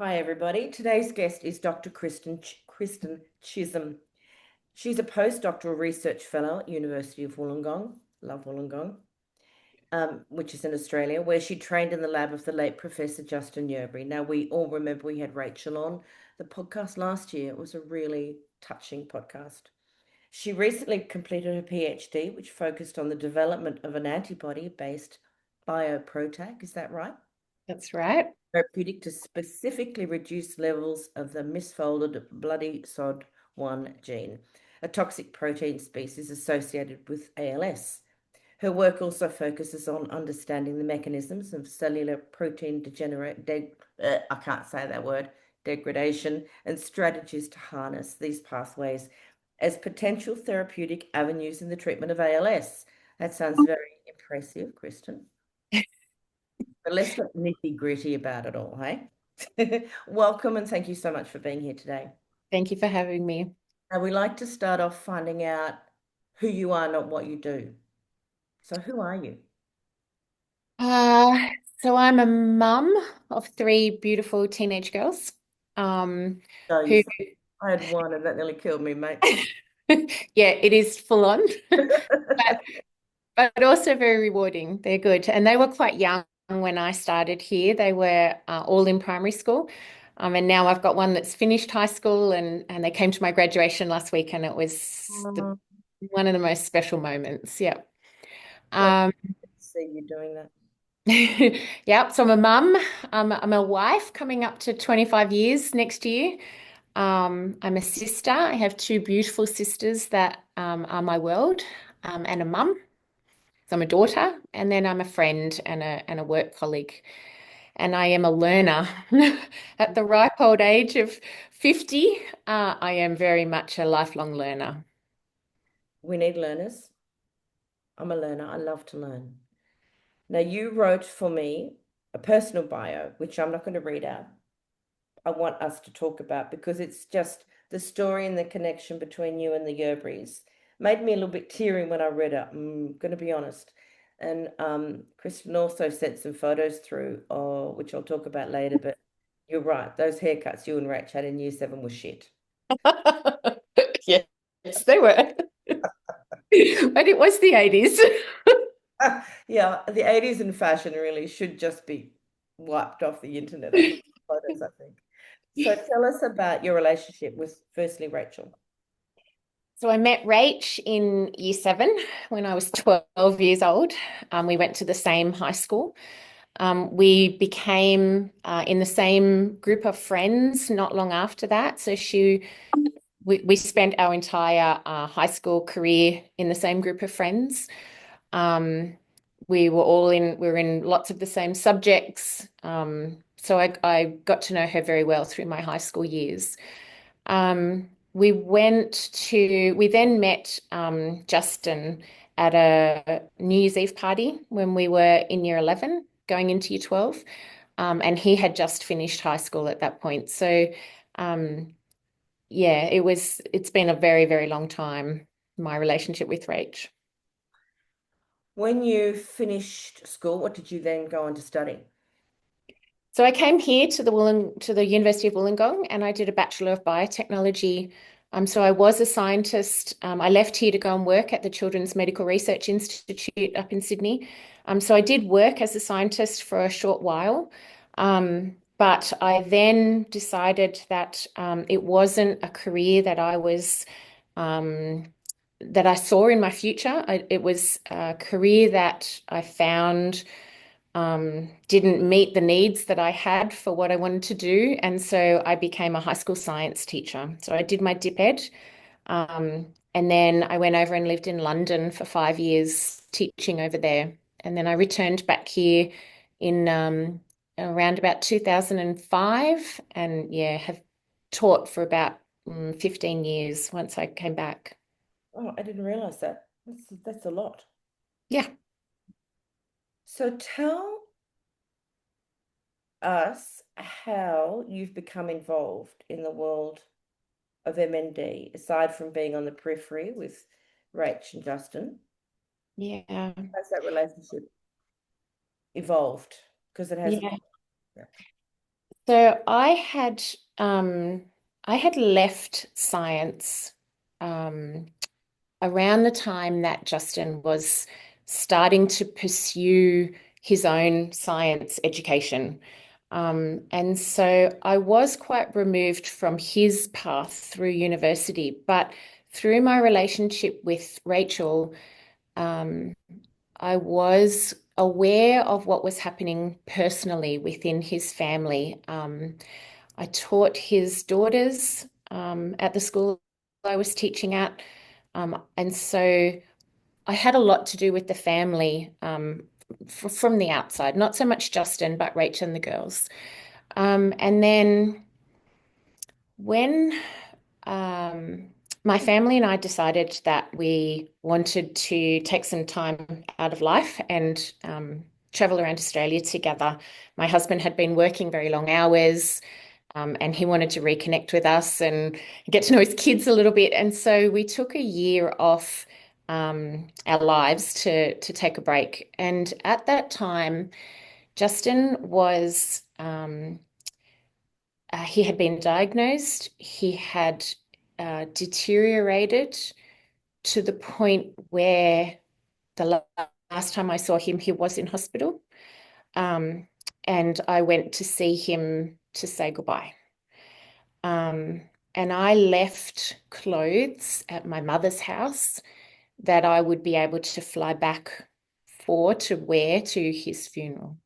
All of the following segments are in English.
Hi, everybody. Today's guest is Dr. Christen Chisholm. She's a postdoctoral research fellow at University of Wollongong, love Wollongong, which is in Australia, where she trained in the lab of the late Professor Justin Yerbury. Now, we all remember we had Rachel on the podcast last year. It was a really touching podcast. She recently completed her PhD, which focused on the development of an antibody-based BioPROTAC. Is that right? That's right. Therapeutic to specifically reduce levels of the misfolded bloody SOD1 gene, a toxic protein species associated with ALS. Her work also focuses on understanding the mechanisms of cellular protein I can't say that word, degradation, and strategies to harness these pathways as potential therapeutic avenues in the treatment of ALS. That sounds very impressive, Kristen. But let's get nitty-gritty about it all, hey? Welcome and thank you so much for being here today. Thank you for having me. Now, we like to start off finding out who you are, not what you do. So who are you? Uh, so I'm a mum of three beautiful teenage girls. Um, So who, I had one and that nearly killed me, mate. yeah, it is full on, but also very rewarding. They're good. And they were quite young when I started here. They were all in primary school. And now I've got one that's finished high school and they came to my graduation last week and it was one of the most special moments. Yeah. So Um, see you doing that. Yep. So I'm a mum. I'm a wife coming up to 25 years next year. I'm a sister. I have two beautiful sisters that are my world, and a mum. So I'm a daughter, and then I'm a friend and a work colleague. And I am a learner. At the ripe old age of 50, I am very much a lifelong learner. We need learners. I'm a learner. I love to learn. Now, you wrote for me a personal bio, which I'm not going to read out. I want us to talk about because it's just the story and the connection between you and the Yerburys made me a little bit teary when I read it. I'm going to be honest. And Kristen also sent some photos through, which I'll talk about later. But you're right; those haircuts you and Rach had in year 7 was shit. Yes, they were. But it was the 80s. Yeah, the 80s in fashion really should just be wiped off the internet of photos, I think. So tell us about your relationship with firstly Rachel. So I met Rach in year 7 when I was 12 years old. We went to the same high school. We became in the same group of friends not long after that. So we spent our entire high school career in the same group of friends. Um, we were in lots of the same subjects. So I got to know her very well through my high school years. We then met Justin at a New Year's Eve party when we were in year 11, going into year 12. And he had just finished high school at that point. So, yeah, it's been a very, very long time, my relationship with Rach. When you finished school, what did you then go on to study? So I came here to the University of Wollongong and I did a Bachelor of Biotechnology. So I was a scientist. I left here to go and work at the Children's Medical Research Institute up in Sydney. So I did work as a scientist for a short while. But I then decided that it wasn't a career that I saw in my future. It was a career that I found didn't meet the needs that I had for what I wanted to do. And so I became a high school science teacher. So I did my dip ed. And then I went over and lived in London for 5 years teaching over there. And then I returned back here in around about 2005 and yeah, have taught for about 15 years once I came back. Oh, I didn't realize that. That's a lot. Yeah. So tell us how you've become involved in the world of MND, aside from being on the periphery with Rach and Justin. Yeah. How's that relationship evolved? Because it has. Yeah. Yeah. So I had left science um, around the time that Justin was starting to pursue his own science education. And so I was quite removed from his path through university, but through my relationship with Rachel, um, I was aware of what was happening personally within his family. I taught his daughters at the school I was teaching at. And so I had a lot to do with the family from the outside, not so much Justin, but Rachel and the girls. And then when um, my family and I decided that we wanted to take some time out of life and travel around Australia together. My husband had been working very long hours, and he wanted to reconnect with us and get to know his kids a little bit. And so we took a year off our lives to take a break. And at that time, Justin was he had been diagnosed. He had deteriorated to the point where the last time I saw him, he was in hospital. Um, and I went to see him to say goodbye. Um, and I left clothes at my mother's house that I would be able to fly back for to wear to his funeral.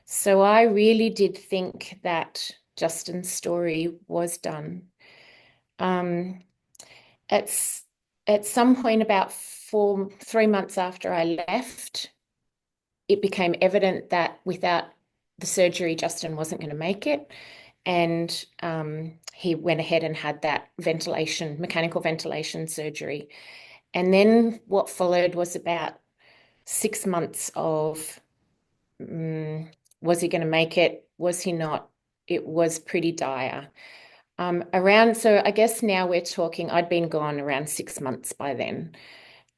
So I really did think that Justin's story was done. Um, it's at some point about 3 months after I left, it became evident that without the surgery, Justin wasn't going to make it. And he went ahead and had that mechanical ventilation surgery. And then what followed was about 6 months of was he going to make it? Was he not? It was pretty dire. So I guess now we're talking, I'd been gone around 6 months by then.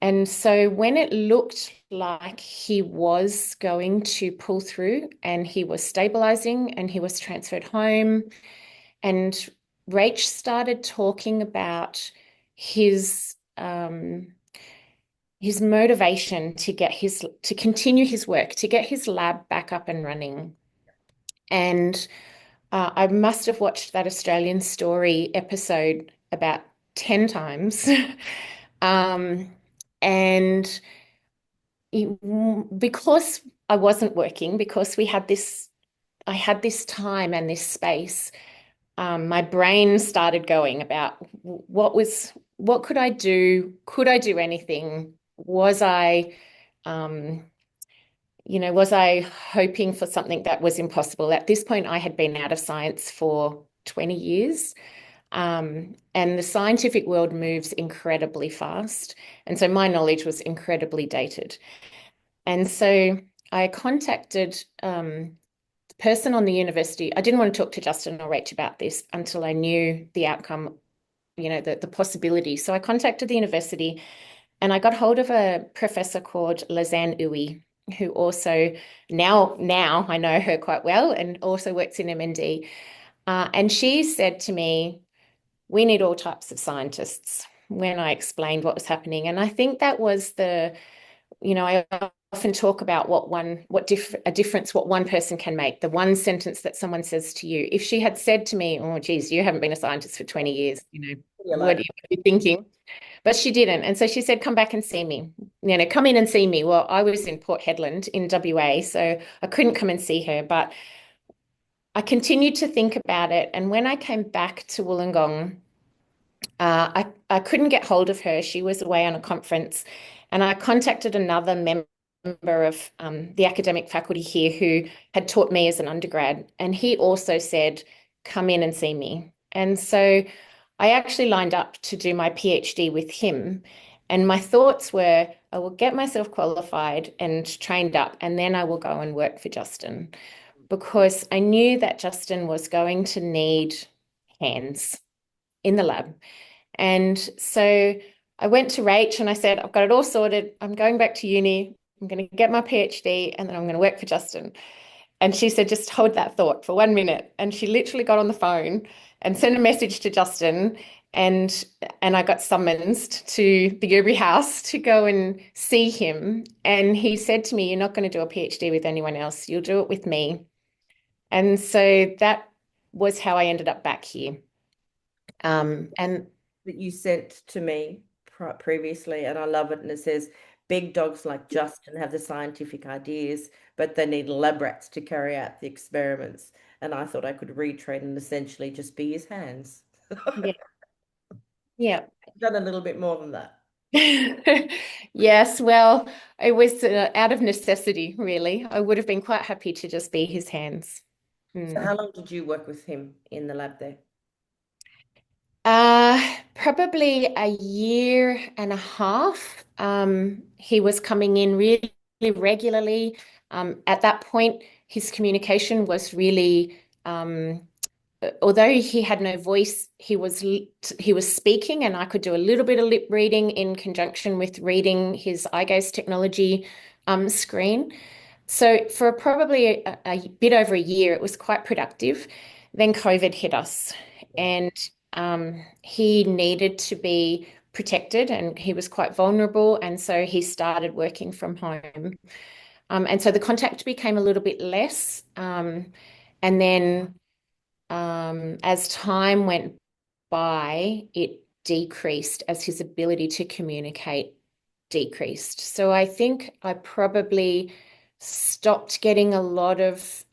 And so when it looked like he was going to pull through and he was stabilizing and he was transferred home, and Rach started talking about his his motivation to continue his work, to get his lab back up and running. And I must have watched that Australian Story episode about 10 times. um, and because I wasn't working, because I had this time and this space, my brain started going about what could I do? Could I do anything? Um, was I hoping for something that was impossible? At this point, I had been out of science for 20 years. And the scientific world moves incredibly fast. And so my knowledge was incredibly dated. And so I contacted the person on the university. I didn't want to talk to Justin or Rach about this until I knew the outcome, the possibility. So I contacted the university and I got hold of a professor called Lazanne Uwe, who also now I know her quite well and also works in MND. And she said to me, we need all types of scientists when I explained what was happening. And I think that was I often talk about a difference what one person can make, the one sentence that someone says to you. If she had said to me, oh, geez, you haven't been a scientist for 20 years, what are you thinking? But she didn't. And so she said, come back and see me, come in and see me. Well, I was in Port Hedland in WA, so I couldn't come and see her, but I continued to think about it. And when I came back to Wollongong, I couldn't get hold of her. She was away on a conference, and I contacted another member of the academic faculty here who had taught me as an undergrad, and he also said, come in and see me. And so I actually lined up to do my PhD with him. And my thoughts were, I will get myself qualified and trained up, and then I will go and work for Justin, because I knew that Justin was going to need hands in the lab. And so I went to Rach and I said, I've got it all sorted. I'm going back to uni. I'm going to get my PhD and then I'm going to work for Justin. And she said, just hold that thought for 1 minute. And she literally got on the phone and sent a message to Justin. And I got summoned to the Yerbury house to go and see him. And he said to me, you're not going to do a PhD with anyone else. You'll do it with me. And so that was how I ended up back here. And That you sent to me previously, and I love it. And it says, big dogs like Justin have the scientific ideas, but they need lab rats to carry out the experiments. And I thought I could retrain and essentially just be his hands. yeah, yeah. Done a little bit more than that. Yes, well, it was out of necessity, really. I would have been quite happy to just be his hands. So how Mm. long did you work with him in the lab there? Probably a year and a half. He was coming in really regularly. At that point, his communication was really, although he had no voice, he was speaking, and I could do a little bit of lip reading in conjunction with reading his eye gaze technology screen. So for probably a bit over a year, it was quite productive. Then COVID hit us, and he needed to be protected, and he was quite vulnerable, and so he started working from home. And so the contact became a little bit less. And then as time went by, it decreased as his ability to communicate decreased. So I think I probably stopped getting a lot of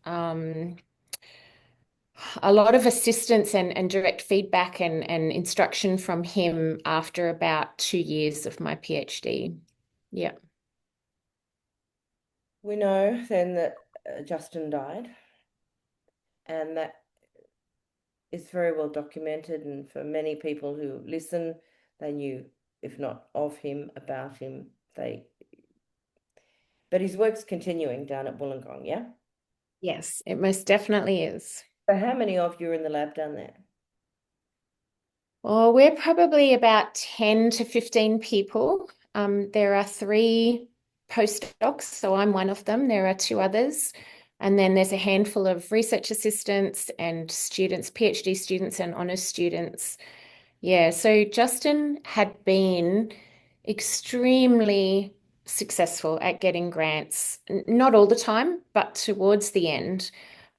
assistance and direct feedback and instruction from him after about 2 years of my PhD. Yeah. We know then that Justin died, and that is very well documented. And for many people who listen, they knew, if not of him, about him. But his work's continuing down at Wollongong, yeah? Yes, it most definitely is. So how many of you are in the lab down there? Well, we're probably about 10 to 15 people. There are 3 postdocs, so I'm one of them. There are 2 others. And then there's a handful of research assistants and students, PhD students and honours students. Yeah, so Justin had been extremely successful at getting grants, not all the time, but towards the end.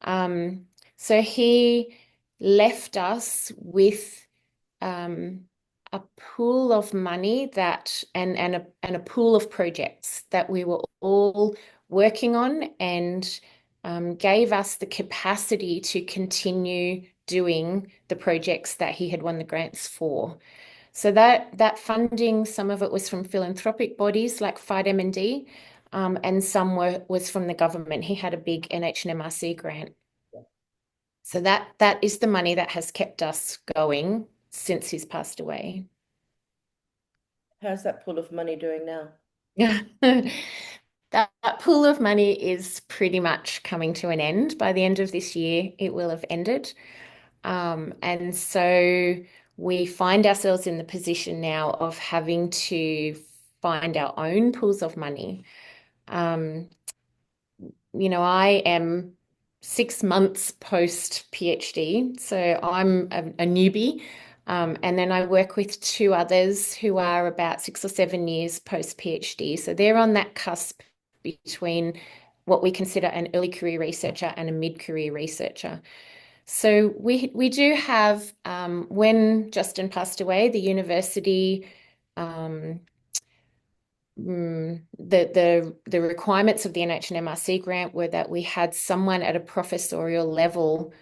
Um, so he left us with um, a pool of money that and a pool of projects that we were all working on, and gave us the capacity to continue doing the projects that he had won the grants for. So that funding, some of it was from philanthropic bodies like Fight MND, and some was from the government. He had a big NHMRC grant. So that is the money that has kept us going since he's passed away. How's that pool of money doing now? Yeah. That pool of money is pretty much coming to an end. By the end of this year, it will have ended. And so we find ourselves in the position now of having to find our own pools of money. Um, I am 6 months post PhD, so I'm a newbie. And then I work with 2 others who are about 6 or 7 years post PhD. So they're on that cusp between what we consider an early career researcher and a mid-career researcher. So we do have, when Justin passed away, the university, the requirements of the NHMRC grant were that we had someone at a professorial level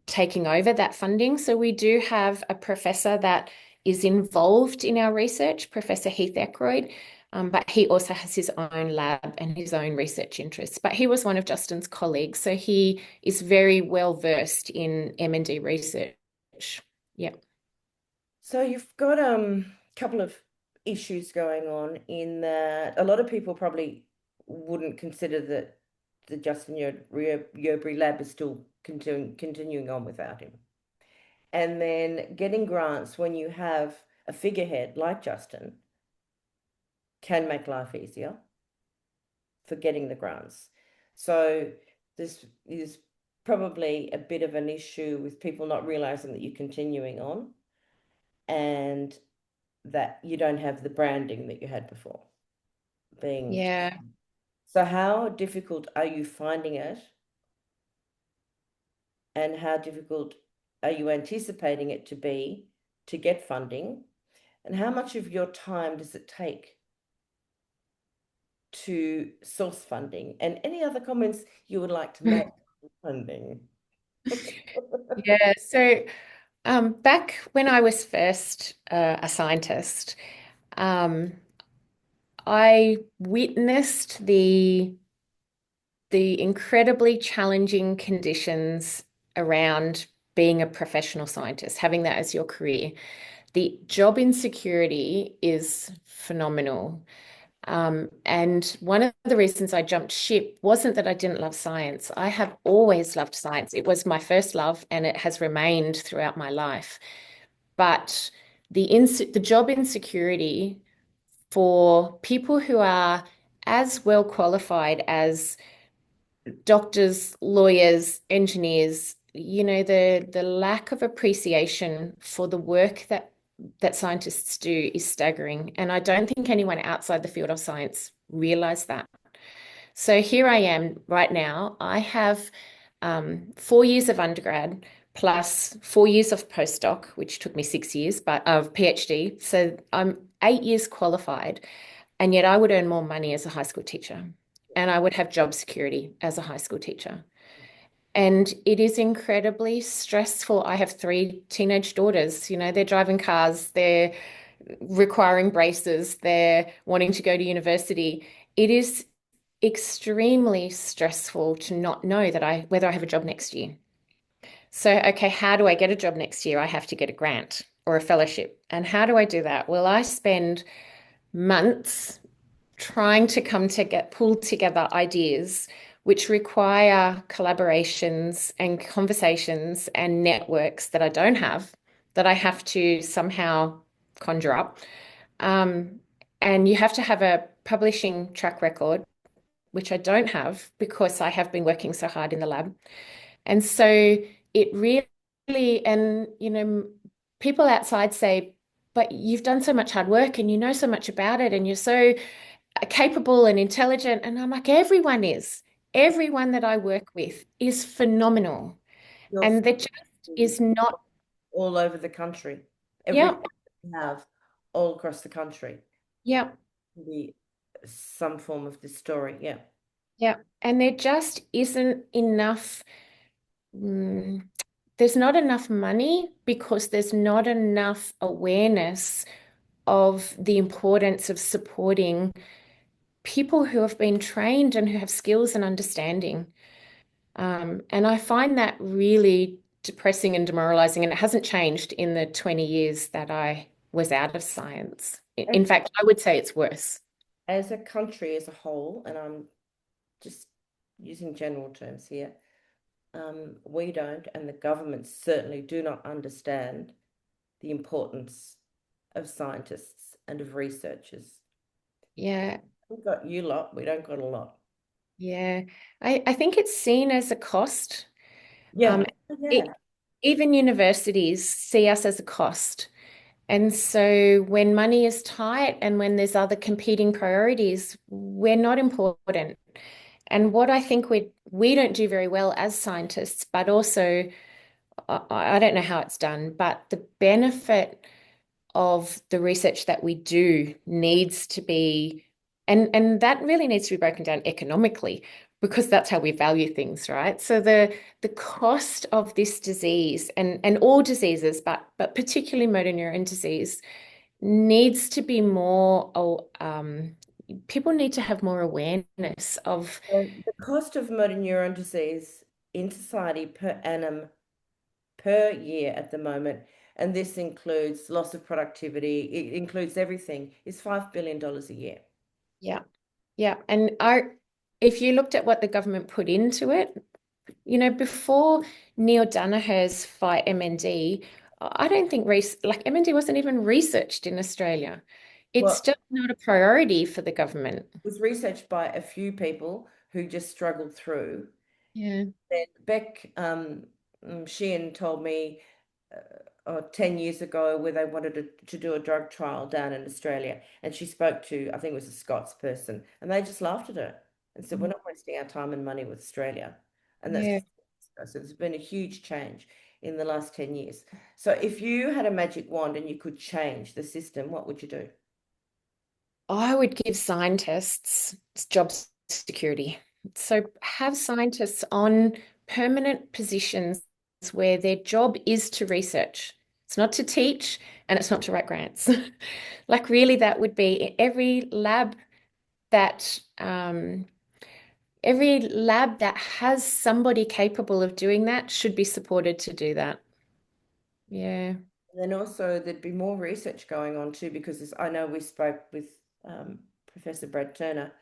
taking over that funding. So we do have a professor that is involved in our research, Professor Heath Ackroyd, but he also has his own lab and his own research interests. But he was one of Justin's colleagues, so he is very well versed in MND research. Yeah. So you've got a couple of issues going on in that a lot of people probably wouldn't consider that the Justin Yerbury lab is still continuing on without him. And then getting grants when you have a figurehead like Justin can make life easier for getting the grants. So this is probably a bit of an issue with people not realizing that you're continuing on and that you don't have the branding that you had before being. Yeah. So how difficult are you finding it, and how difficult are you anticipating it to be to get funding, and how much of your time does it take to source funding, and any other comments you would like to make on funding? Yeah. So back when I was first a scientist, um, I witnessed the incredibly challenging conditions around being a professional scientist, having that as your career. The job insecurity is phenomenal. And one of the reasons I jumped ship wasn't that I didn't love science. I have always loved science. It was my first love, and it has remained throughout my life. But the job insecurity for people who are as well qualified as doctors, lawyers, engineers, the lack of appreciation for the work that scientists do is staggering. And I don't think anyone outside the field of science realize that. So here I am right now. I have 4 years of undergrad plus 4 years of postdoc, which took me 6 years, but of PhD. So I'm 8 years qualified, and yet I would earn more money as a high school teacher, and I would have job security as a high school teacher. And it is incredibly stressful. I have three teenage daughters. They're driving cars, they're requiring braces, they're wanting to go to university. It is extremely stressful to not know whether I have a job next year. So, okay, how do I get a job next year? I have to get a grant or a fellowship. And how do I do that? Well, I spend months trying to pull together ideas which require collaborations and conversations and networks that I don't have, that I have to somehow conjure up. Um, and you have to have a publishing track record, which I don't have because I have been working so hard in the lab. And so it really, and people outside say, but you've done so much hard work and you know so much about it and you're so capable and intelligent. And I'm like, everyone is. Everyone that I work with is phenomenal. Your And there just is not, all over the country, every yeah, place you have all across the country, yeah, be some form of this story. Yeah. yeah. And there just isn't enough, mm, there's not enough money because there's not enough awareness of the importance of supporting people who have been trained and who have skills and understanding. And I find that really depressing and demoralizing, and it hasn't changed in the 20 years that I was out of science. In As, fact, I would say it's worse. as a country as a whole, and I'm just using general terms here, we don't, and the governments certainly do not understand the importance of scientists and of researchers. Yeah, We've got you lot, we don't got a lot. yeah. I think it's seen as a cost. Yeah, Um, yeah. it, even universities see us as a cost. And so when money is tight and when there's other competing priorities, we're not important. And what I think we don't do very well as scientists, but also I don't know how it's done, but the benefit of the research that we do needs to be, and that really needs to be broken down economically because that's how we value things, right? So the cost of this disease and all diseases, but particularly motor neuron disease, needs to be more. People need to have more awareness of. The cost of motor neuron disease in society per annum per year at the moment, and this includes loss of productivity, it includes everything, is $5 billion a year. Yeah, yeah, and if you looked at what the government put into it, before Neil Danaher's fight MND, I don't think like MND wasn't even researched in Australia. It's Well, just not a priority for the government. it was researched by a few people who just struggled through. Yeah. Then Beck Sheehan told me 10 years ago where they wanted to do a drug trial down in Australia. And she spoke to, I think it was a Scots person, and they just laughed at her and said, we're not wasting our time and money with Australia. And that's Yeah. so there's been a huge change in the last 10 years. So if you had a magic wand and you could change the system, what would you do? I would give scientists job security. So have scientists on permanent positions where their job is to research. It's not to teach and it's not to write grants. Like really, that would be that every lab that has somebody capable of doing that should be supported to do that. Yeah. And then also there'd be more research going on too, because I know we spoke with Professor Brad Turner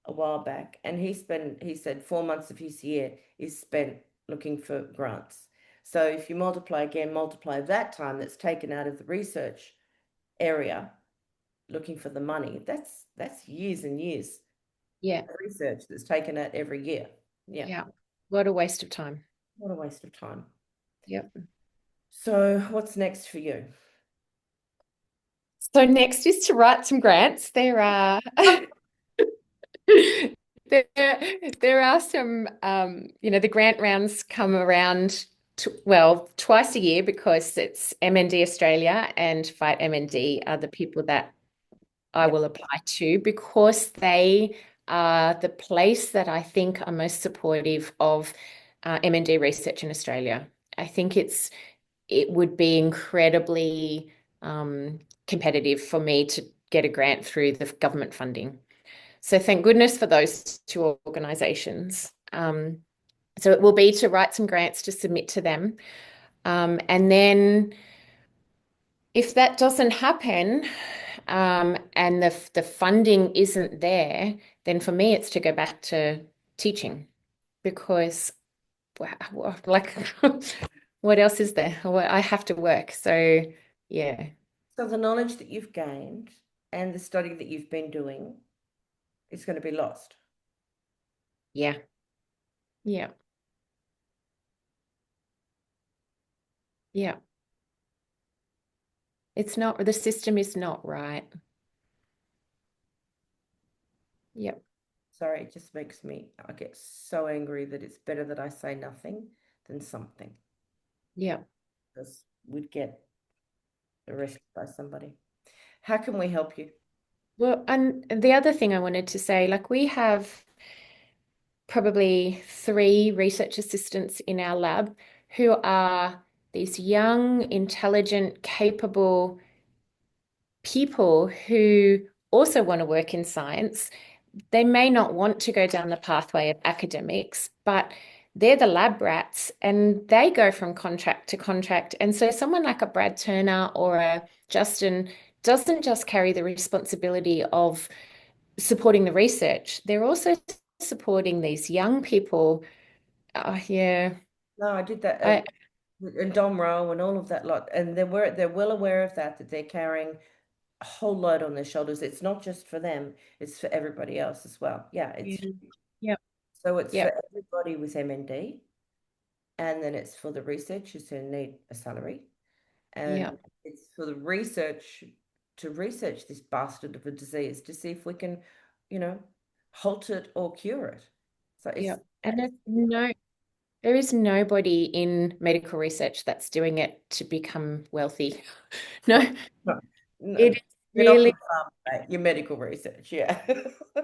a while back, and he said 4 months of his year is spent looking for grants. So if you multiply that time that's taken out of the research area looking for the money, that's years and years Yeah. of research that's taken out every year. Yeah, Yeah. What a waste of time. what a waste of time. Yep. So what's next for you? So next is to write some grants. There are there, there are some the grant rounds come around twice a year because it's MND Australia and Fight MND are the people that I Yeah. will apply to because they are the place that I think are most supportive of MND research in Australia. I think it would be incredibly competitive for me to get a grant through the government funding. So thank goodness for those two organisations. So it will be to write some grants to submit to them. And then if that doesn't happen, and the funding isn't there, then for me it's to go back to teaching because like what else is there? Well, I have to work. So yeah, So the knowledge that you've gained and the study that you've been doing is going to be lost. yeah, yeah, yeah. It's not, the system is not right. Yep, Sorry, it just makes me, I get so angry that it's better that I say nothing than something, yep. because we'd get arrested by somebody. How can we help you? Well, and the other thing I wanted to say, like we have probably 3 research assistants in our lab who are these young, intelligent, capable people who also want to work in science. They may not want to go down the pathway of academics, but they're the lab rats and they go from contract to contract. And so someone like a Brad Turner or a Justin doesn't just carry the responsibility of supporting the research, they're also supporting these young people. Yeah, No, I did that, I and Dom Rowe and all of that lot, and they're well aware of that they're carrying a whole load on their shoulders. It's not just for them, it's for everybody else as well. Yeah, it's yeah, yep, so it's for yep, everybody with MND, and then it's for the researchers who need a salary, and yep, it's for the research to research this bastard of a disease to see if we can, you know, halt it or cure it. So yep. And there is nobody in medical research that's doing it to become wealthy. No, no, it no, is you're not for really the farm, mate. You're medical research, yeah.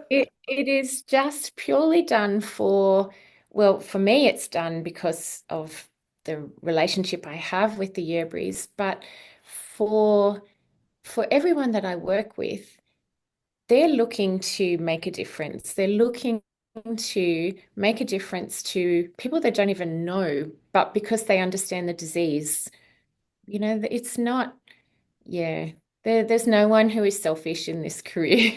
it is just purely done for, well, for me it's done because of the relationship I have with the Yerburys, but for for everyone that I work with, they're looking to make a difference. They're looking to make a difference to people that don't even know, but because they understand the disease, it's not, yeah, there's no one who is selfish in this career.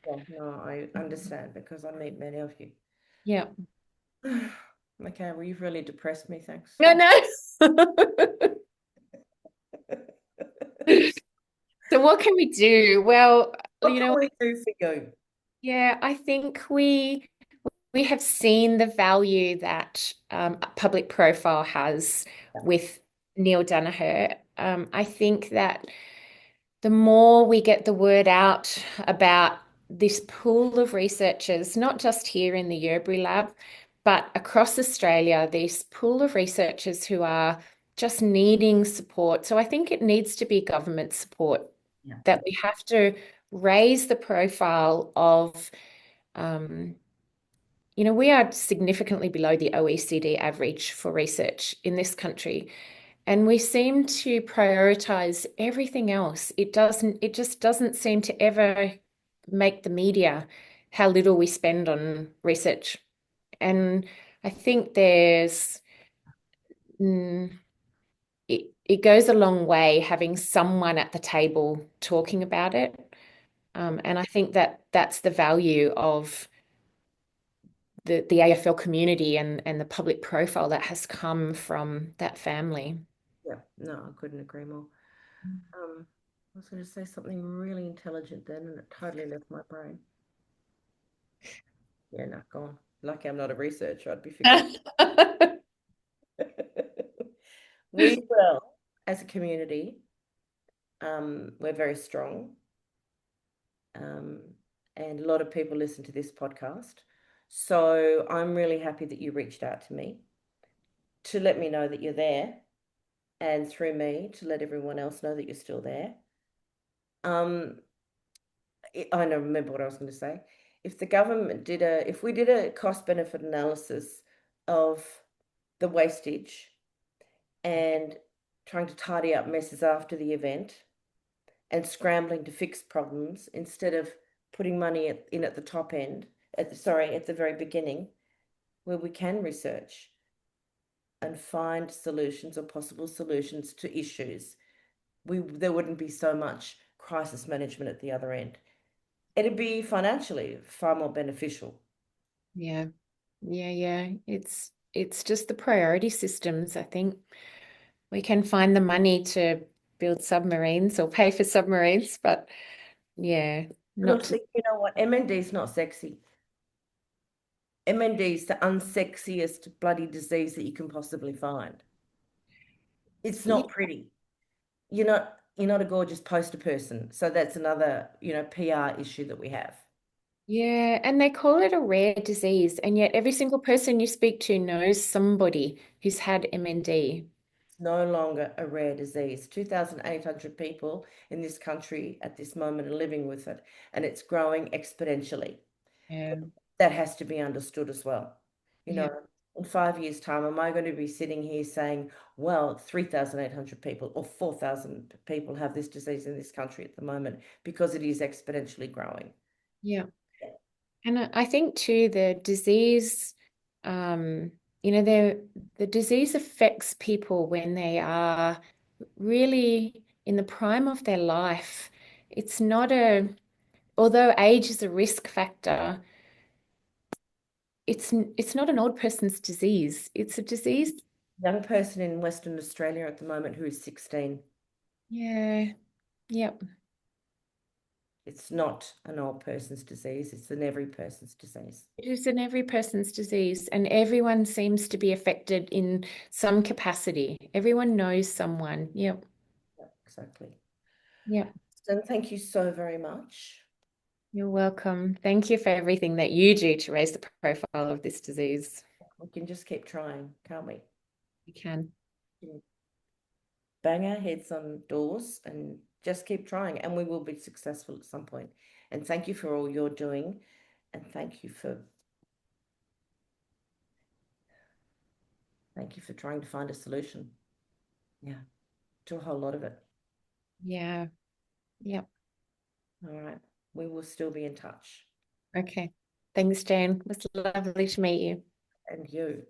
Yeah, no, I understand because I meet many of you. Yeah. Okay, well, you've really depressed me. Thanks. No, no. So what can we do? Well, What can we do for you? yeah, I think we have seen the value that a public profile has Yeah, with Neil Danaher. I think that the more we get the word out about this pool of researchers, not just here in the Yerbury lab, but across Australia, this pool of researchers who are just needing support. So I think it needs to be government support, yeah, that we have to raise the profile of, um, we are significantly below the OECD average for research in this country. And we seem to prioritize everything else. It just doesn't seem to ever make the media how little we spend on research. And I think mm, it goes a long way having someone at the table talking about it. And I think that that's the value of the AFL community and the public profile that has come from that family. yeah. No, I couldn't agree more. I was going to say something really intelligent then, and it totally left my brain. Yeah, no, gone. Lucky I'm not a researcher, I'd be forgetting. We will, as a community, we're very strong, um, and a lot of people listen to this podcast. So I'm really happy that you reached out to me to let me know that you're there, and through me to let everyone else know that you're still there. Um, I don't remember what I was going to say. If we did a cost benefit analysis of the wastage and trying to tidy up messes after the event and scrambling to fix problems instead of putting money in at the top end, at the very beginning, where we can research and find solutions or possible solutions to issues, there wouldn't be so much crisis management at the other end. It'd be financially far more beneficial. Yeah. Yeah, yeah. It's just the priority systems. I think we can find the money to build submarines or pay for submarines, but yeah, But not also, to. you know what? MND is not sexy. MND is the unsexiest bloody disease that you can possibly find. It's Yeah, not pretty. You're not a gorgeous poster person. So that's another, PR issue that we have. yeah, and they call it a rare disease, and yet every single person you speak to knows somebody who's had MND. It's no longer a rare disease. 2,800 people in this country at this moment are living with it, and it's growing exponentially. Yeah, That has to be understood as well. You yeah, know, in 5 years' time, am I going to be sitting here saying, well, 3,800 people or 4,000 people have this disease in this country at the moment because it is exponentially growing? yeah. Yeah. And I think too, um, the disease affects people when they are really in the prime of their life. It's not although age is a risk factor, it's not an old person's disease. It's a disease. Young person in Western Australia at the moment who is 16. Yeah, yep. It's not an old person's disease, it's an every person's disease. It is in every person's disease, and everyone seems to be affected in some capacity. Everyone knows someone. Yep, Yeah, exactly. yep. So thank you so very much. You're welcome. Thank you for everything that you do to raise the profile of this disease. We can just keep trying, can't we? You can. Bang our heads on doors and just keep trying, and we will be successful at some point. And thank you for all you're doing, and thank you for trying to find a solution. Yeah, to a whole lot of it. Yeah, yep. All right, we will still be in touch. Okay. Thanks, Jane. It was lovely to meet you. And you.